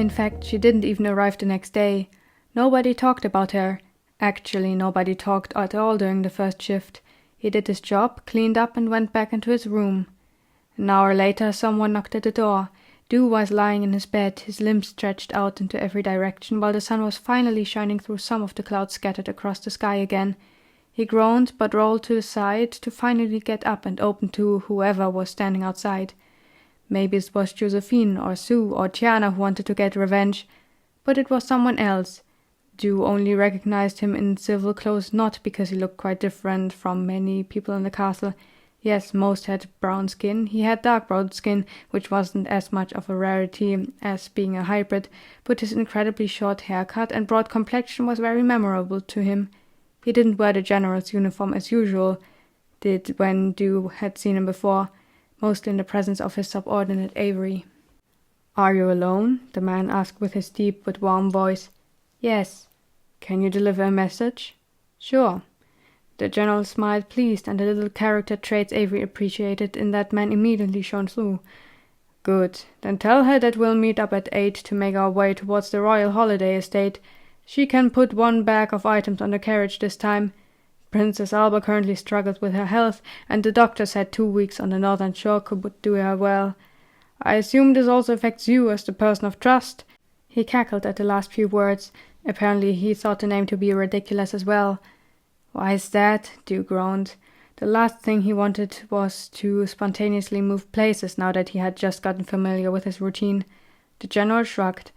In fact, she didn't even arrive the next day. Nobody talked about her. Actually, nobody talked at all during the first shift. He did his job, cleaned up, and went back into his room. An hour later, someone knocked at the door. Dew was lying in his bed, his limbs stretched out into every direction, while the sun was finally shining through some of the clouds scattered across the sky again. He groaned, but rolled to the side to finally get up and open to whoever was standing outside. Maybe it was Josephine or Sue or Tiana who wanted to get revenge, but it was someone else. Dew only recognized him in civil clothes, not because he looked quite different from many people in the castle. Yes, most had brown skin. He had dark brown skin, which wasn't as much of a rarity as being a hybrid, but his incredibly short haircut and broad complexion was very memorable to him. He didn't wear the general's uniform as usual, did when Dew had seen him before, mostly in the presence of his subordinate Avery. "Are you alone?" the man asked with his deep but warm voice. "Yes." "Can you deliver a message?" "Sure." The general smiled, pleased, and the little character traits Avery appreciated in that man immediately shone through. "Good. Then tell her that we'll meet up at 8 to make our way towards the Royal Holiday Estate. She can put one bag of items on the carriage this time. Princess Alba currently struggles with her health, and the doctor said 2 weeks on the Northern Shore could do her well. I assume this also affects you as the person of trust." He cackled at the last few words. Apparently he thought the name to be ridiculous as well. "Why is that?" Dew groaned. The last thing he wanted was to spontaneously move places now that he had just gotten familiar with his routine. The general shrugged.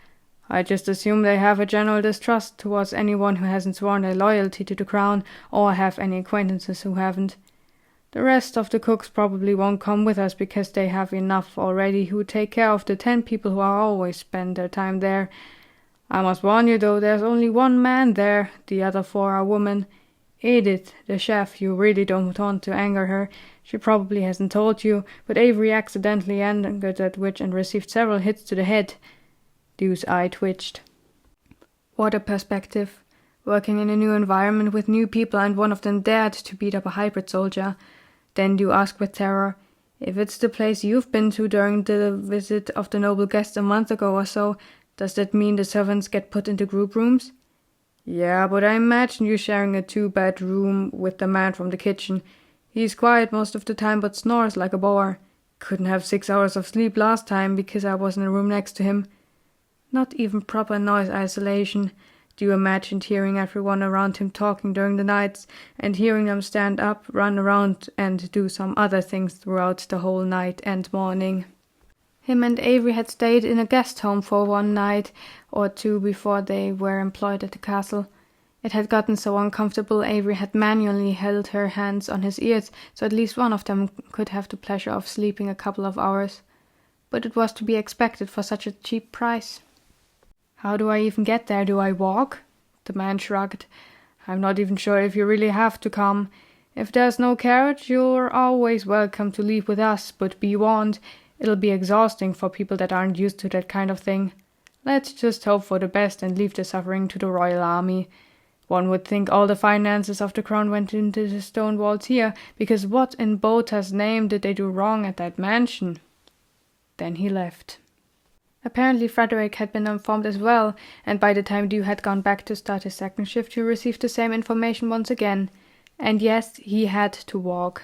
"I just assume they have a general distrust towards anyone who hasn't sworn their loyalty to the crown or have any acquaintances who haven't. The rest of the cooks probably won't come with us because they have enough already who take care of the 10 people who are always spend their time there. I must warn you though, there's only one man there, the other 4 are women. Edith, the chef, you really don't want to anger her. She probably hasn't told you, but Avery accidentally angered that witch and received several hits to the head." Dew's eye twitched. What a perspective. Working in a new environment with new people and one of them dared to beat up a hybrid soldier. Then Dew asked with terror, "If it's the place you've been to during the visit of the noble guest a month ago or so, does that mean the servants get put into group rooms?" "Yeah, but I imagine you sharing a 2-bedroom with the man from the kitchen. He's quiet most of the time but snores like a boar. Couldn't have 6 hours of sleep last time because I was in the room next to him." Not even proper noise isolation. Dew imagined hearing everyone around him talking during the nights and hearing them stand up, run around and do some other things throughout the whole night and morning. Him and Avery had stayed in a guest home for 1 night or 2 before they were employed at the castle. It had gotten so uncomfortable Avery had manually held her hands on his ears so at least one of them could have the pleasure of sleeping a couple of hours. But it was to be expected for such a cheap price. "How do I even get there? Do I walk?" The man shrugged. "I'm not even sure if you really have to come. If there's no carriage, you're always welcome to leave with us, but be warned, it'll be exhausting for people that aren't used to that kind of thing. Let's just hope for the best and leave the suffering to the royal army. One would think all the finances of the crown went into the stone walls here, because what in Bota's name did they do wrong at that mansion?" Then he left. Apparently Frederick had been informed as well, and by the time Dew had gone back to start his second shift he received the same information once again. And yes, he had to walk.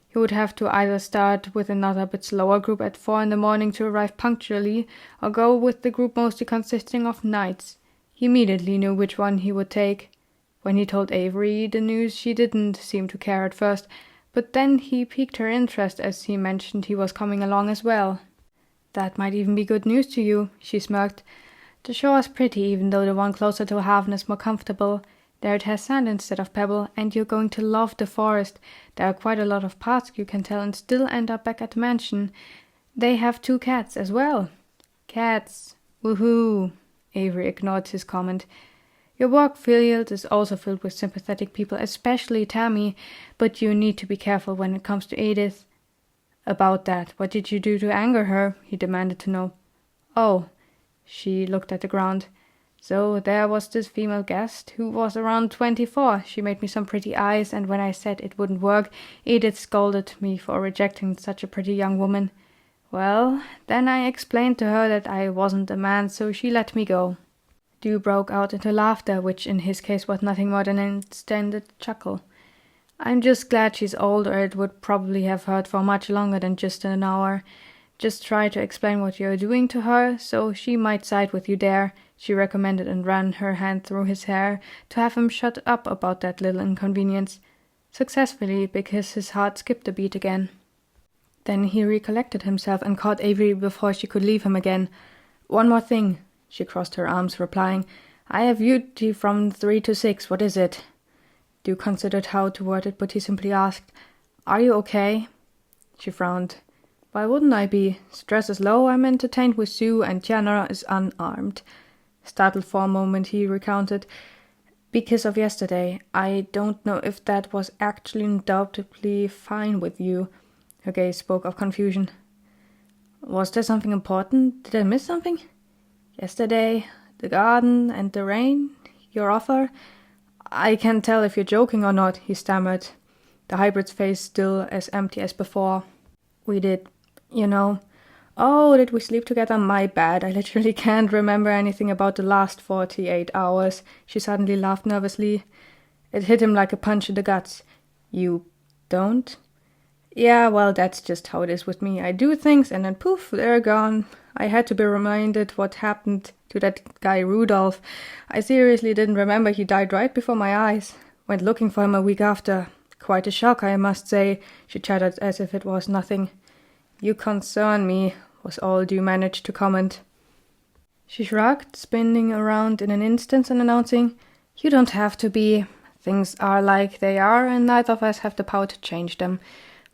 He would have to either start with another bit slower group at 4 in the morning to arrive punctually, or go with the group mostly consisting of knights. He immediately knew which one he would take. When he told Avery the news, she didn't seem to care at first, but then he piqued her interest as he mentioned he was coming along as well. "That might even be good news to you," she smirked. "The shore is pretty, even though the one closer to Haven is more comfortable. There it has sand instead of pebble, and you're going to love the forest. There are quite a lot of paths you can tell and still end up back at the mansion. They have 2 cats as well." "Cats. Woohoo!" Avery ignored his comment. "Your work field is also filled with sympathetic people, especially Tammy, but you need to be careful when it comes to Edith." "About that, what did you do to anger her?" he demanded to know. "Oh," she looked at the ground. "So there was this female guest who was around 24. She made me some pretty eyes, and when I said it wouldn't work, Edith scolded me for rejecting such a pretty young woman. Well, then I explained to her that I wasn't a man, so she let me go. Dew broke out into laughter, which in his case was nothing more than an extended chuckle. I'm just glad she's old, or it would probably have hurt for much longer than just an hour. Just try to explain what you're doing to her, so she might side with you there, she recommended and ran her hand through his hair to have him shut up about that little inconvenience. Successfully, because his heart skipped a beat again. Then he recollected himself and caught Avery before she could leave him again. One more thing, she crossed her arms, replying. I have duty from 3 to 6, what is it? Dew considered how to word it, but he simply asked, Are you okay? She frowned. Why wouldn't I be? Stress is low, I'm entertained with Sue, and Tiana is unarmed. Startled for a moment, he recounted, Because of yesterday. I don't know if that was actually undoubtedly fine with you. Her gaze spoke of confusion. Was there something important? Did I miss something? Yesterday, the garden and the rain, your offer. I can't tell if you're joking or not, he stammered, the hybrid's face still as empty as before. We did, you know. Oh, did we sleep together? My bad. I literally can't remember anything about the last 48 hours. She suddenly laughed nervously. It hit him like a punch in the guts. You don't? Yeah, well, that's just how it is with me. I do things and then poof, they're gone. I had to be reminded what happened to that guy Rudolph. I seriously didn't remember he died right before my eyes. Went looking for him a week after. Quite a shock, I must say, she chattered as if it was nothing. You concern me, was all Dew managed to comment. She shrugged, spinning around in an instant and announcing, You don't have to be. Things are like they are, and neither of us have the power to change them.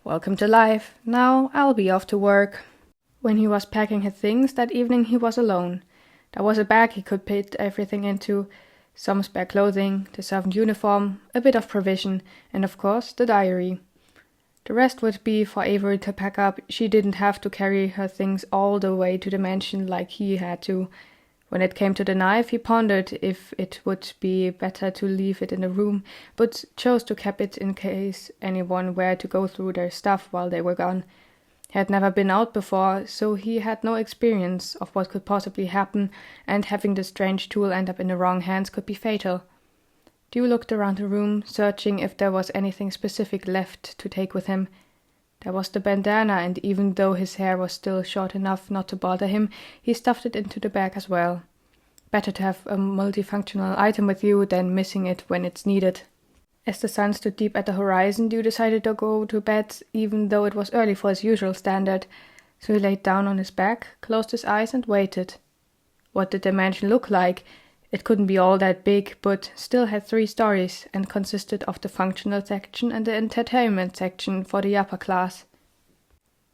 Welcome to life. Now I'll be off to work. When he was packing his things that evening, he was alone. There was a bag he could put everything into, some spare clothing, the servant uniform, a bit of provision, and of course the diary. The rest would be for Avery to pack up. She didn't have to carry her things all the way to the mansion like he had to. When it came to the knife, he pondered if it would be better to leave it in the room, but chose to keep it in case anyone were to go through their stuff while they were gone. He had never been out before, so he had no experience of what could possibly happen, and having the strange tool end up in the wrong hands could be fatal. Dew looked around the room, searching if there was anything specific left to take with him. There was the bandana, and even though his hair was still short enough not to bother him, he stuffed it into the bag as well. Better to have a multifunctional item with you than missing it when it's needed. As the sun stood deep at the horizon, Dew decided to go to bed, even though it was early for his usual standard. So he laid down on his back, closed his eyes, and waited. What did the mansion look like? It couldn't be all that big, but still had 3 stories, and consisted of the functional section and the entertainment section for the upper class.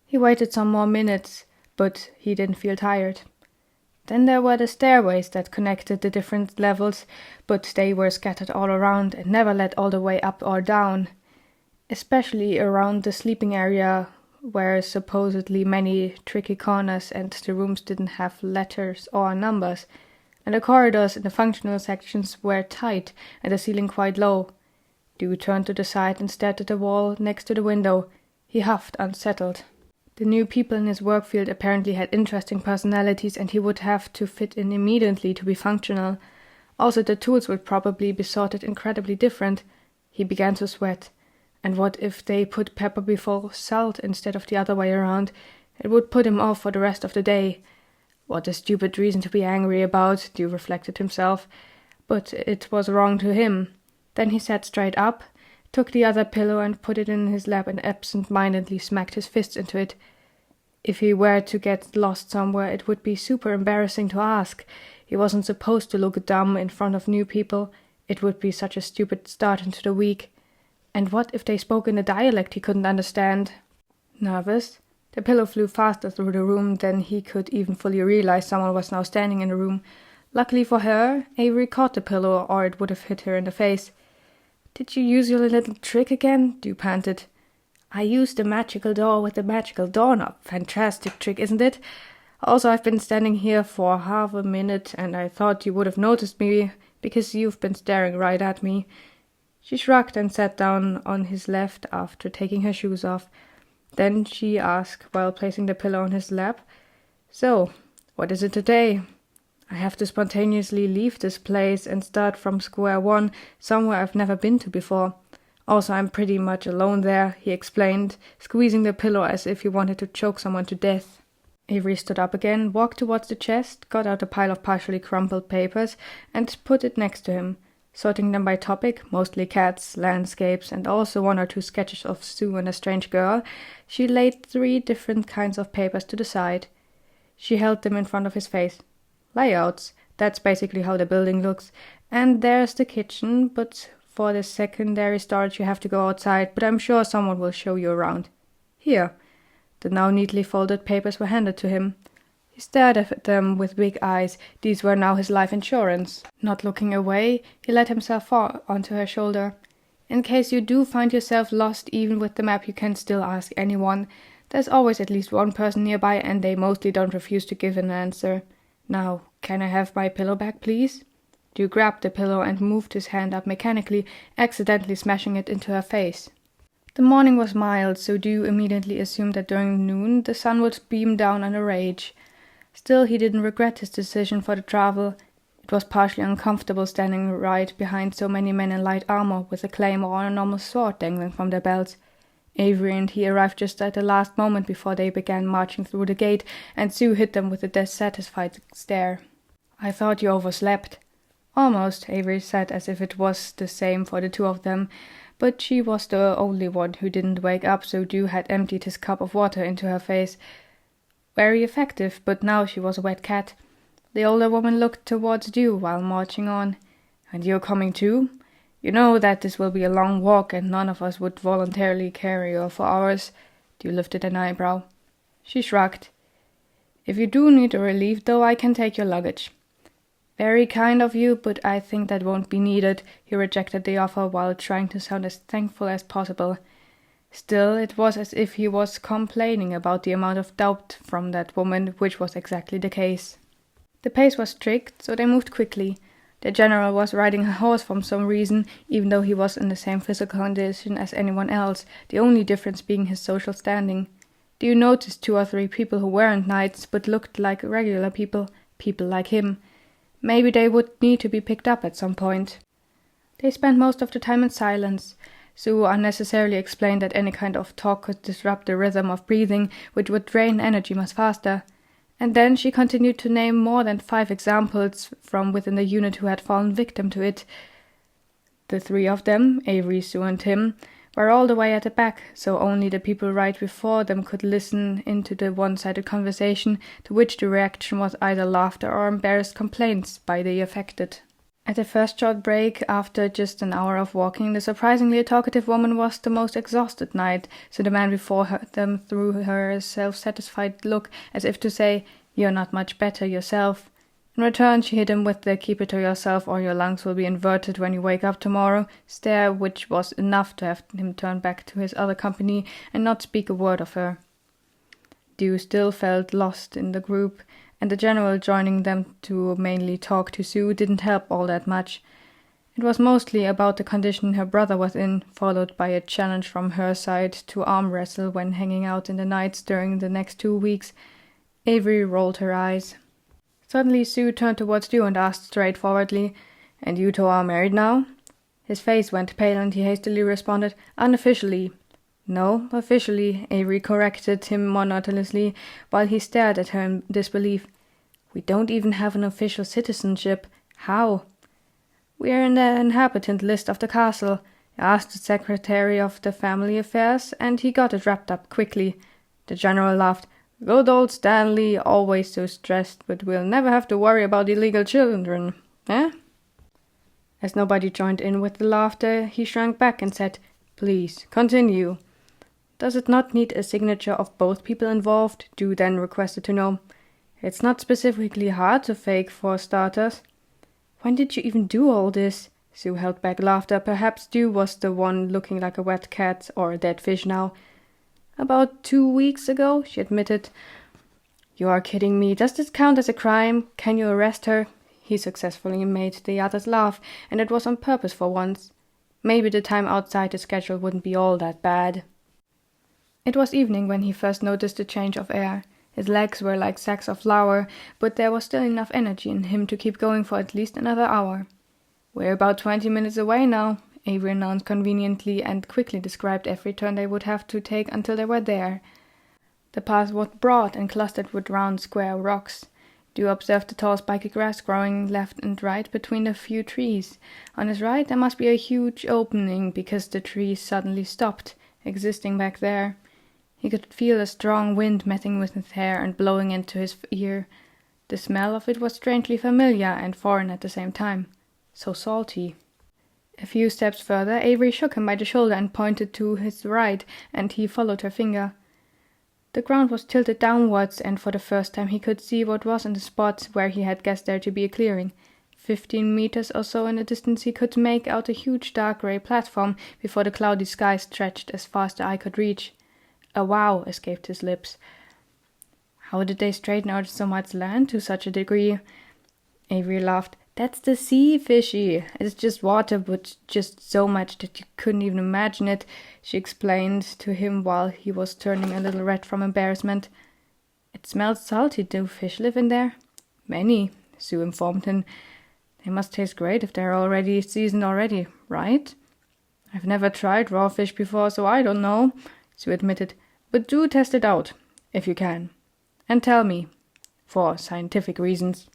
He waited some more minutes, but he didn't feel tired. Then there were the stairways that connected the different levels, but they were scattered all around and never led all the way up or down, especially around the sleeping area, where supposedly many tricky corners, and the rooms didn't have letters or numbers, and the corridors in the functional sections were tight and the ceiling quite low. Dew turned to the side and stared at the wall next to the window. He huffed, unsettled. The new people in his work field apparently had interesting personalities, and he would have to fit in immediately to be functional. Also, the tools would probably be sorted incredibly different. He began to sweat. And what if they put pepper before salt instead of the other way around? It would put him off for the rest of the day. What a stupid reason to be angry about, Dew reflected himself. But it was wrong to him. Then he sat straight up, took the other pillow and put it in his lap, and absent-mindedly smacked his fists into it. If he were to get lost somewhere, it would be super embarrassing to ask. He wasn't supposed to look dumb in front of new people. It would be such a stupid start into the week. And what if they spoke in a dialect he couldn't understand? Nervous? The pillow flew faster through the room than he could even fully realize someone was now standing in the room. Luckily for her, Avery caught the pillow, or it would have hit her in the face. Did you use your little trick again? Dew panted. I used the magical door with the magical doorknob. Fantastic trick, isn't it? Also, I've been standing here for half a minute, and I thought you would have noticed me, because you've been staring right at me. She shrugged and sat down on his left after taking her shoes off. Then she asked, while placing the pillow on his lap, "So, what is it today?" "I have to spontaneously leave this place and start from square one, somewhere I've never been to before. Also, I'm pretty much alone there," he explained, squeezing the pillow as if he wanted to choke someone to death. Avery stood up again, walked towards the chest, got out a pile of partially crumpled papers, and put it next to him. Sorting them by topic, mostly cats, landscapes, and also one or two sketches of Sue and a strange girl, she laid 3 different kinds of papers to the side. She held them in front of his face. "Layouts. That's basically how the building looks. And there's the kitchen, but for the secondary storage you have to go outside, but I'm sure someone will show you around. Here." The now neatly folded papers were handed to him. He stared at them with big eyes. These were now his life insurance. Not looking away, he let himself fall onto her shoulder. "In case you do find yourself lost even with the map, you can still ask anyone. There's always at least one person nearby, and they mostly don't refuse to give an answer. Now, can I have my pillow back, please?" Dew grabbed the pillow and moved his hand up mechanically, accidentally smashing it into her face. The morning was mild, so Dew immediately assumed that during noon the sun would beam down on a rage. Still, he didn't regret his decision for the travel. It was partially uncomfortable standing right behind so many men in light armor with a claymore or a normal sword dangling from their belts. Avery and he arrived just at the last moment before they began marching through the gate, and Sue hit them with a dissatisfied stare. "I thought you overslept." "Almost," Avery said, as if it was the same for the two of them, but she was the only one who didn't wake up, so Dew had emptied his cup of water into her face. Very effective, but now she was a wet cat. The older woman looked towards Dew while marching on. "And you're coming too? You know that this will be a long walk, and none of us would voluntarily carry you for hours." Dew lifted an eyebrow. She shrugged. "If you do need a relief, though, I can take your luggage." "Very kind of you, but I think that won't be needed." He rejected the offer while trying to sound as thankful as possible. Still, it was as if he was complaining about the amount of doubt from that woman, which was exactly the case. The pace was strict, so they moved quickly. The general was riding a horse for some reason, even though he was in the same physical condition as anyone else, the only difference being his social standing. Dew noticed 2 or 3 people who weren't knights, but looked like regular people like him. Maybe they would need to be picked up at some point. They spent most of the time in silence. Sue unnecessarily explained that any kind of talk could disrupt the rhythm of breathing, which would drain energy much faster. And then she continued to name more than 5 examples from within the unit who had fallen victim to it. The 3 of them, Avery, Sue, and him, were all the way at the back, so only the people right before them could listen into the one-sided conversation, to which the reaction was either laughter or embarrassed complaints by the affected. At the first short break, after just an hour of walking, the surprisingly talkative woman was the most exhausted knight, so the man before them threw her a self-satisfied look, as if to say, "You're not much better yourself." In return, she hit him with the "keep it to yourself or your lungs will be inverted when you wake up tomorrow" stare, which was enough to have him turn back to his other company and not speak a word of her. Dew still felt lost in the group, and the general joining them to mainly talk to Sue didn't help all that much. It was mostly about the condition her brother was in, followed by a challenge from her side to arm wrestle when hanging out in the nights during the next 2 weeks. Avery rolled her eyes. Suddenly Sue turned towards Dew and asked straightforwardly, "And you two are married now?" His face went pale and he hastily responded, "Unofficially." "No, officially," Avery corrected him monotonously, while he stared at her in disbelief. "We don't even have an official citizenship. How?" "We're in the inhabitant list of the castle. I asked the secretary of the family affairs, and he got it wrapped up quickly." The general laughed. "Good old Stanley, always so stressed, but we'll never have to worry about illegal children, eh?" As nobody joined in with the laughter, he shrank back and said, "Please, continue." "Does it not need a signature of both people involved?" Dew then requested to know. "It's not specifically hard to fake, for starters." "When did you even do all this?" Sue held back laughter. Perhaps Dew was the one looking like a wet cat or a dead fish now. "About 2 weeks ago," she admitted. "You are kidding me. Does this count as a crime? Can you arrest her?" He successfully made the others laugh, and it was on purpose for once. Maybe the time outside the schedule wouldn't be all that bad. It was evening when he first noticed the change of air. His legs were like sacks of flour, but there was still enough energy in him to keep going for at least another hour. "We're about 20 minutes away now," Avery announced conveniently and quickly described every turn they would have to take until they were there. The path was broad and clustered with round, square rocks. Dew observed the tall spiky grass growing left and right between the few trees. On his right there must be a huge opening because the trees suddenly stopped, existing back there. He could feel a strong wind messing with his hair and blowing into his ear. The smell of it was strangely familiar and foreign at the same time. So salty. A few steps further, Avery shook him by the shoulder and pointed to his right, and he followed her finger. The ground was tilted downwards, and for the first time he could see what was in the spot where he had guessed there to be a clearing. 15 meters or so in the distance he could make out a huge dark grey platform before the cloudy sky stretched as far as the eye could reach. A wow escaped his lips. How did they straighten out so much land to such a degree? Avery laughed. "That's the sea, fishy. It's just water, but just so much that you couldn't even imagine it," she explained to him while he was turning a little red from embarrassment. "It smells salty. Do fish live in there?" "Many," Sue informed him. "They must taste great if they're already seasoned already, right?" "I've never tried raw fish before, so I don't know," Sue admitted. "But do test it out, if you can. And tell me, for scientific reasons."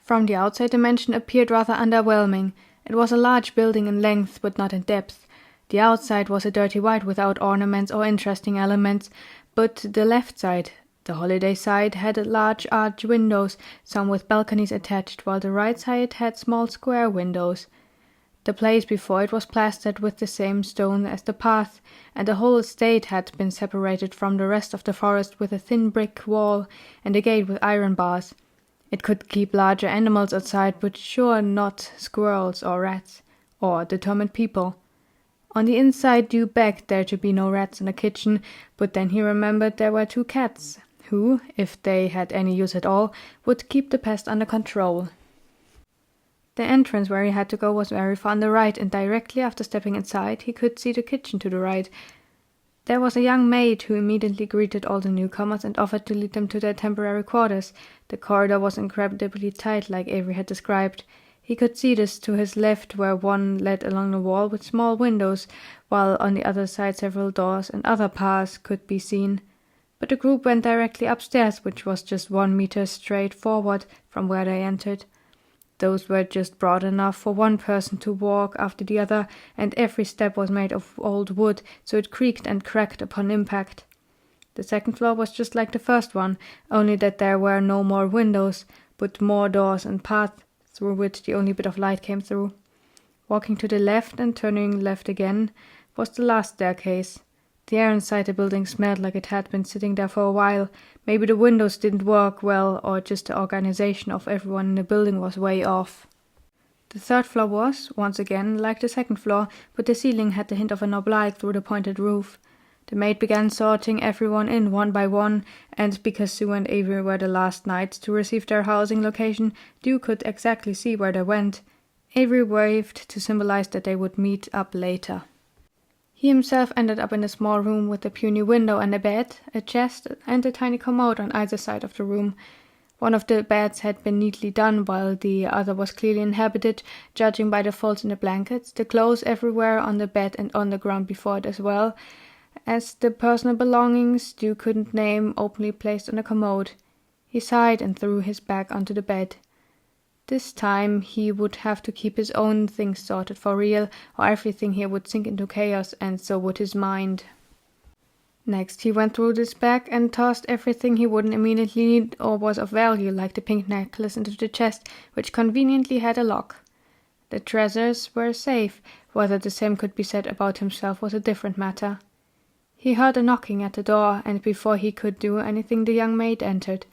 From the outside the mansion appeared rather underwhelming. It was a large building in length, but not in depth. The outside was a dirty white without ornaments or interesting elements, but the left side, the holiday side, had large arched windows, some with balconies attached, while the right side had small square windows. The place before it was plastered with the same stone as the path, and the whole estate had been separated from the rest of the forest with a thin brick wall and a gate with iron bars. It could keep larger animals outside, but sure not squirrels or rats, or determined people. On the inside Dew begged there to be no rats in the kitchen, but then he remembered there were 2 cats, who, if they had any use at all, would keep the pest under control. The entrance where he had to go was very far on the right, and directly after stepping inside he could see the kitchen to the right. There was a young maid who immediately greeted all the newcomers and offered to lead them to their temporary quarters. The corridor was incredibly tight, like Avery had described. He could see this to his left, where one led along the wall with small windows, while on the other side several doors and other paths could be seen. But the group went directly upstairs, which was just 1 meter straight forward from where they entered. Those were just broad enough for one person to walk after the other, and every step was made of old wood, so it creaked and cracked upon impact. The second floor was just like the first one, only that there were no more windows, but more doors and paths, through which the only bit of light came through. Walking to the left and turning left again was the last staircase. The air inside the building smelled like it had been sitting there for a while. Maybe the windows didn't work well, or just the organization of everyone in the building was way off. The third floor was, once again, like the second floor, but the ceiling had the hint of an oblique through the pointed roof. The maid began sorting everyone in one by one, and because Sue and Avery were the last nights to receive their housing location, Dew could exactly see where they went. Avery waved to symbolize that they would meet up later. He himself ended up in a small room with a puny window and a bed, a chest, and a tiny commode on either side of the room. One of the beds had been neatly done, while the other was clearly inhabited, judging by the folds in the blankets, the clothes everywhere on the bed and on the ground before it, as well as the personal belongings Dew couldn't name openly placed on the commode. He sighed and threw his bag onto the bed. This time he would have to keep his own things sorted for real, or everything here would sink into chaos, and so would his mind. Next he went through this bag and tossed everything he wouldn't immediately need or was of value, like the pink necklace, into the chest, which conveniently had a lock. The treasures were safe. Whether the same could be said about himself was a different matter. He heard a knocking at the door, and before he could do anything the young maid entered.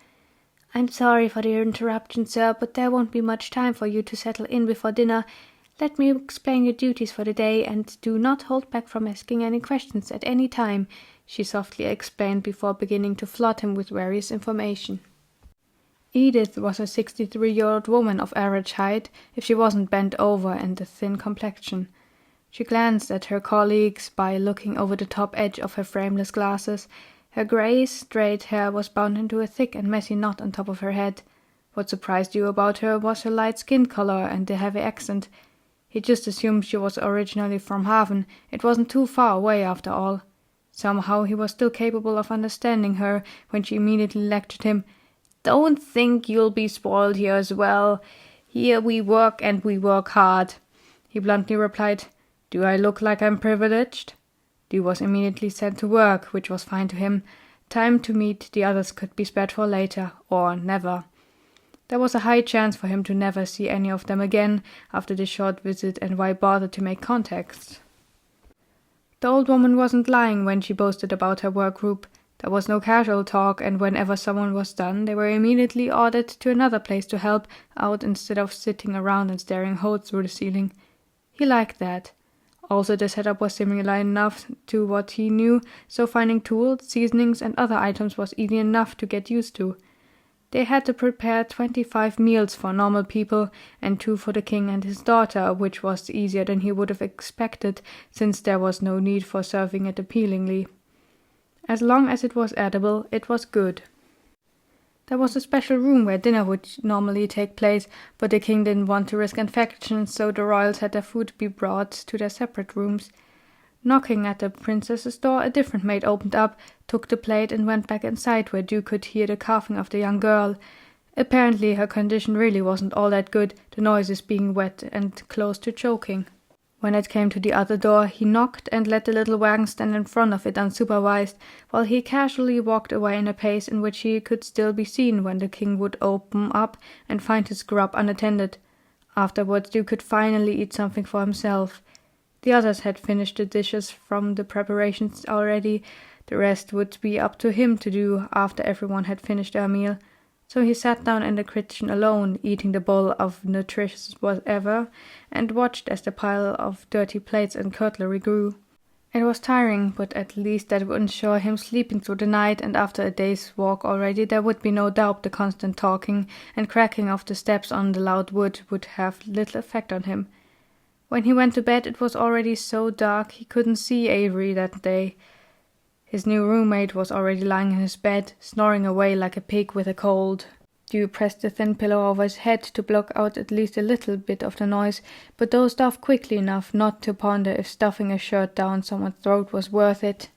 "I'm sorry for the interruption, sir, but there won't be much time for you to settle in before dinner. Let me explain your duties for the day, and do not hold back from asking any questions at any time," she softly explained before beginning to flood him with various information. Edith was a 63-year-old woman of average height, if she wasn't bent over, and a thin complexion. She glanced at her colleagues by looking over the top edge of her frameless glasses. Her grey, straight hair was bound into a thick and messy knot on top of her head. What surprised you about her was her light skin color and the heavy accent. He just assumed she was originally from Haven. It wasn't too far away after all. Somehow he was still capable of understanding her when she immediately lectured him. "Don't think you'll be spoiled here as well. Here we work and we work hard." He bluntly replied, "Do I look like I'm privileged?" Dee was immediately sent to work, which was fine to him. Time to meet the others could be spared for later, or never. There was a high chance for him to never see any of them again after this short visit, and why bother to make contacts? The old woman wasn't lying when she boasted about her work group. There was no casual talk, and whenever someone was done, they were immediately ordered to another place to help out instead of sitting around and staring holes through the ceiling. He liked that. Also, the setup was similar enough to what he knew, so finding tools, seasonings, and other items was easy enough to get used to. They had to prepare 25 meals for normal people and 2 for the king and his daughter, which was easier than he would have expected, since there was no need for serving it appealingly. As long as it was edible, it was good. There was a special room where dinner would normally take place, but the king didn't want to risk infection, so the royals had their food be brought to their separate rooms. Knocking at the princess's door, a different maid opened up, took the plate and went back inside, where Dew could hear the coughing of the young girl. Apparently her condition really wasn't all that good, the noises being wet and close to choking. When it came to the other door, he knocked and let the little wagon stand in front of it unsupervised, while he casually walked away in a pace in which he could still be seen when the king would open up and find his grub unattended. Afterwards Dew could finally eat something for himself. The others had finished the dishes from the preparations already. The rest would be up to him to do after everyone had finished their meal. So he sat down in the kitchen alone, eating the bowl of nutritious whatever, and watched as the pile of dirty plates and cutlery grew. It was tiring, but at least that would ensure him sleeping through the night, and after a day's walk already there would be no doubt the constant talking and cracking of the steps on the loud wood would have little effect on him. When he went to bed it was already so dark he couldn't see Avery that day. His new roommate was already lying in his bed, snoring away like a pig with a cold. Dew pressed the thin pillow over his head to block out at least a little bit of the noise, but dozed off quickly enough not to ponder if stuffing a shirt down someone's throat was worth it.